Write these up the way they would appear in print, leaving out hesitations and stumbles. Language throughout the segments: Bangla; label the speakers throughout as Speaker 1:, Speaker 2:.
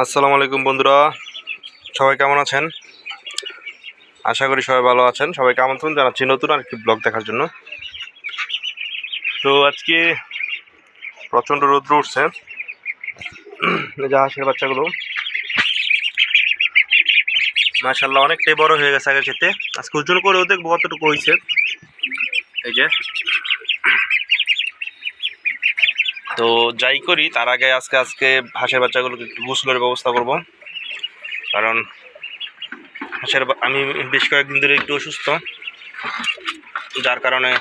Speaker 1: আসসালামু আলাইকুম বন্ধুরা, সবাই কেমন আছেন? আশা করি সবাই ভালো আছেন। সবাইকে আমন্ত্রণ জানাচ্ছি নতুন আরেকটি ব্লগ দেখার জন্য। তো আজকে প্রচণ্ড রৌদ্র উঠছে। এই যে হাঁসের বাচ্চাগুলো মাশাআল্লাহ অনেকটাই বড় হয়ে গেছে আগের ক্ষেত্রে। আজকে ওজন করেও দেখবো কতটুকু হয়েছে। এই যে তো যাই করি তার আগে আজকে হাঁসের বাচ্চাগুলোকে একটু গোসলের ব্যবস্থা করব, কারণ আমি বেশ কয়েকদিন ধরে একটু অসুস্থ, যার কারণে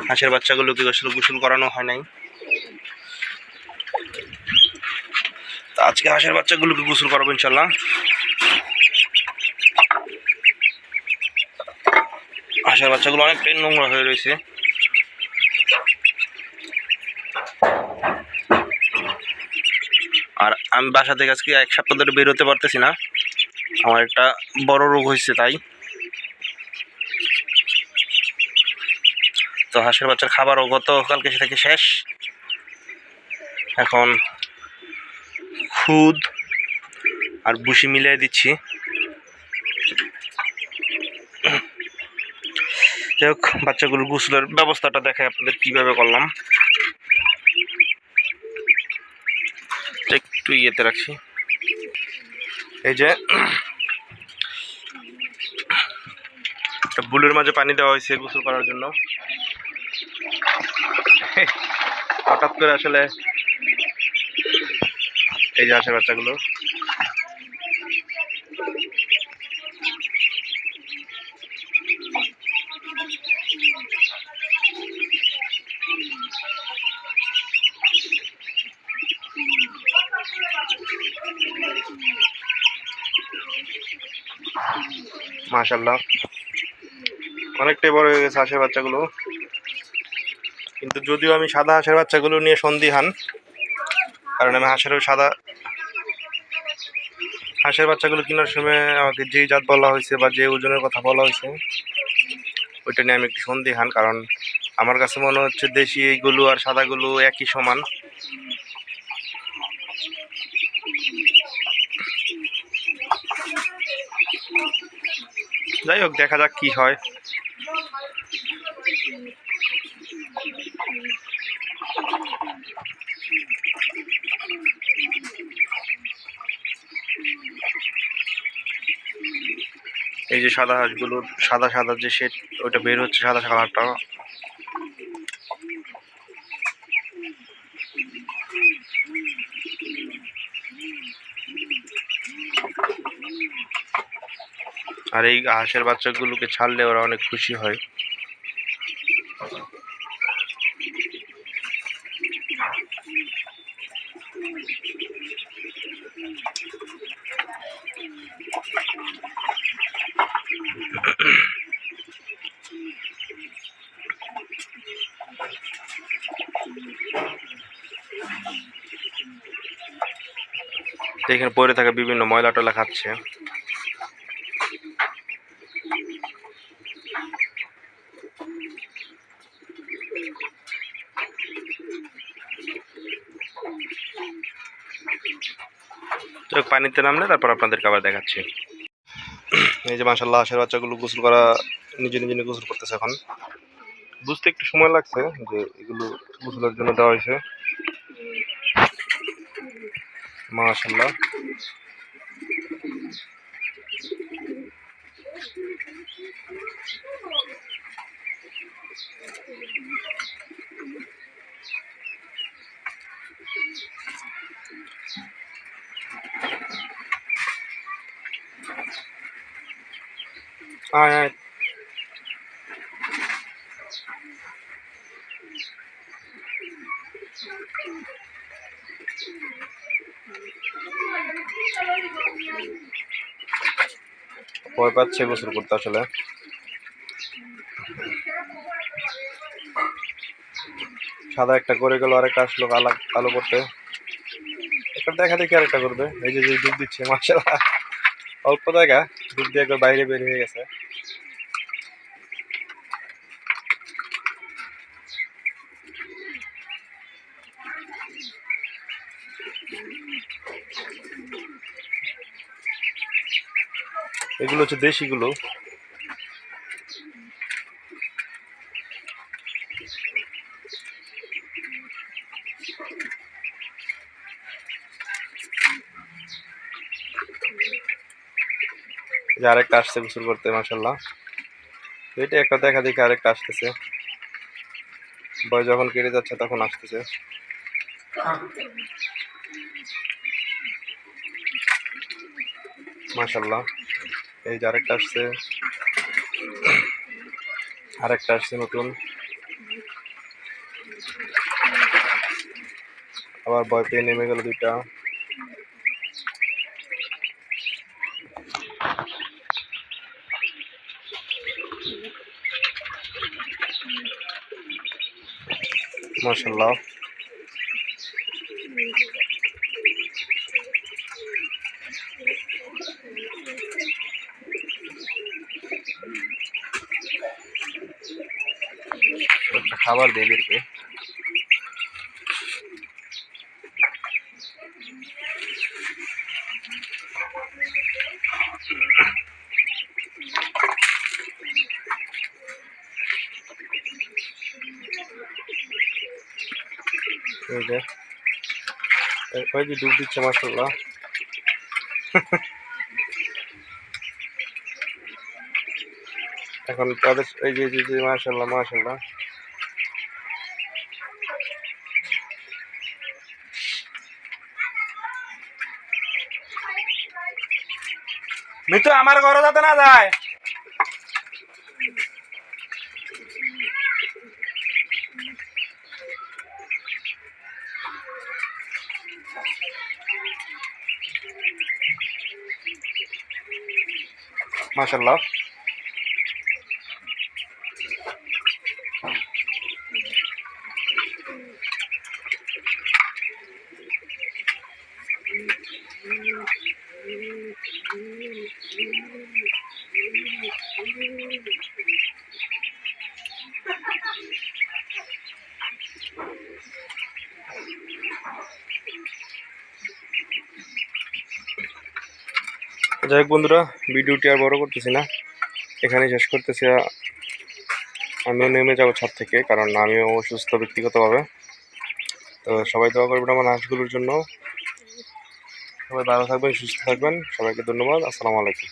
Speaker 1: হাঁসের বাচ্চাগুলোকে গোসল করানো হয় নাই। তো আজকে হাঁসের বাচ্চাগুলোকে গোসল করাবো ইনশাল্লাহ। হাঁসের বাচ্চাগুলো অনেকটাই নোংরা হয়ে রয়েছে। আর আমি বাসা থেকে আজকে 1 সপ্তাহ ধরে বেরোতে পারতেছি না, আমার একটা বড় রোগ হয়েছে তাই। তো হাঁসের বাচ্চার খাবারও গতকালকে থেকে শেষ। এখন খুদ আর ভুসি মিলিয়ে দিচ্ছি। যাই হোক, বাচ্চাগুলোর গোসলের ব্যবস্থাটা দেখে আপনাদের কিভাবে করলাম। একটু ইয়েতে রাখছি। এই যে একটা বুলের মাঝে পানি দেওয়া হয়েছে গোসল করার জন্য। হঠাৎ করে আসলে এই যে হাঁসের বাচ্চাগুলো মাশাআল্লাহ অনেকটাই বড় হয়ে গেছে হাঁসের বাচ্চাগুলো। কিন্তু যদিও আমি সাদা হাঁসের বাচ্চাগুলো নিয়ে সন্দিহান, কারণ আমি হাঁসের বাচ্চাগুলো কেনার সময় আমাকে যেই জাত বলা হয়েছে বা যে ওজনের কথা বলা হয়েছে ওইটা নিয়ে আমি একটু সন্দিহান, কারণ আমার কাছে মনে হচ্ছে দেশি এইগুলো আর সাদাগুলো একই সমান। যাই হোক, দেখা যাক কি হয়। এই যে সাদা হাঁসগুলোর সাদা সাদা যে শেড ওইটা বের হচ্ছে, সাদা কালারটা। আর এই হাঁসের বাচ্চাগুলোকে ছাড়লে ওরা অনেক খুশি হয়। এখানে পড়ে থাকা বিভিন্ন ময়লা টয়লা খাচ্ছে। পানিতে নামলে তারপর আপনাদেরকে আবার দেখাচ্ছি। এই যে মাশাআল্লাহ হাঁসের বাচ্চাগুলো গোসল করা নিজে নিজে গোসল করতেছে। এখন বুঝতে একটু সময় লাগছে যে এগুলো গোসলের জন্য দেওয়া হয়েছে। মাশাআল্লাহ আয় আয়। ভয় পাচ্ছে গোসল করতে আসলে। সাদা একটা করে গেল, আরেকটা আসলো কালো করতে। একটা দেখা দেখি আরেকটা করবে। এই যে ডুব দিচ্ছে মাশাআল্লাহ, অল্প জায়গা ডুব দিয়ে একবার বাইরে বের হয়ে গেছে। এগুলো হচ্ছে দেশিগুলো। যে আরেকটা আসছে গোসল করতে, মাশাল্লাহ। এটা একটা দেখা দেখি আরেকটা আসতেছে, বয় যখন কেটে যাচ্ছে তখন আসতেছে। মাশাল্লাহ, এই যে আরেকটা আসছে, আরেকটা আসছে নতুন, আবার বয় পেয়ে নেমে গেল দুইটা। মাশাল্লাহ, একটা খাবার দিয়ে এদেরকে। এই যে ওই যে ডুব দিচ্ছে, মাশাল্লাহ। এখন তাদের এই যে মাশাল্লাহ মাশাল্লাহ। মিতু আমার ঘরে যাতে না যায়। মাশাল্লাহ, যাই হোক বন্ধুরা, ভিডিওটি আর বড় করতেছি না, এখানেই শেষ করতেছি। আমিও নেমে যাবো ছাদ থেকে, কারণ আমিও অসুস্থ ব্যক্তিগতভাবে। তো সবাই দোয়া করবেন আমার হাঁসগুলোর জন্য। সবাই ভালো থাকবেন, সুস্থ থাকবেন। সবাইকে ধন্যবাদ। আসসালামু আলাইকুম।